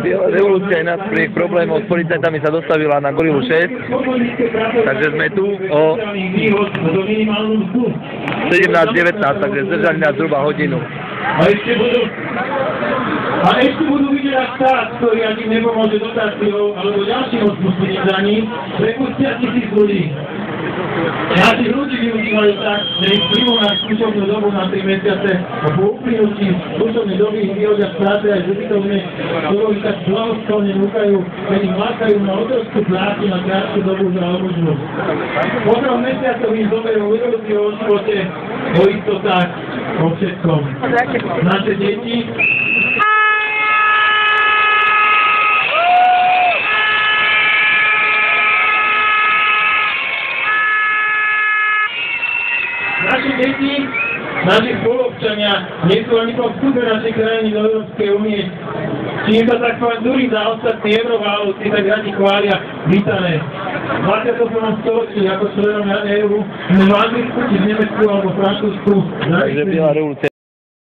Biela revolúcia je napriek problémov s policajtami sa dostavila na Gorilu 6, takže sme tu o 17:19, takže zdržali nás zhruba hodinu. A ešte budú vydierať štát, ktorý ani nepomôže dotáciou alebo ďalším odpustením za ním, prepustia 1000 ľudí. Naši ľudí využívajú tak, že ich príjmu na skúšovnú dobu na 3 mesiace a po uplynutí skúšovnej doby ich vyhodia z práce aj z ubytovne, ktorú ich tak blahosklonne núkajú, keď ich lákajú na otrockú prácu na krátku dobu za almužnosť. Po 3 mesiacoch im zoberú vedúci o živote, o istotách, o všetkom. Naše deti naši spoluobčania nie sú ani po vstupe našej krajiny do Európskej únie. Čím sa tak dúri za ostatní euroválovci, tak radi chvália vítané. V 21. storočí ako členom Rady EU sme v Anglicku, či v Nemecku alebo Francúzsku.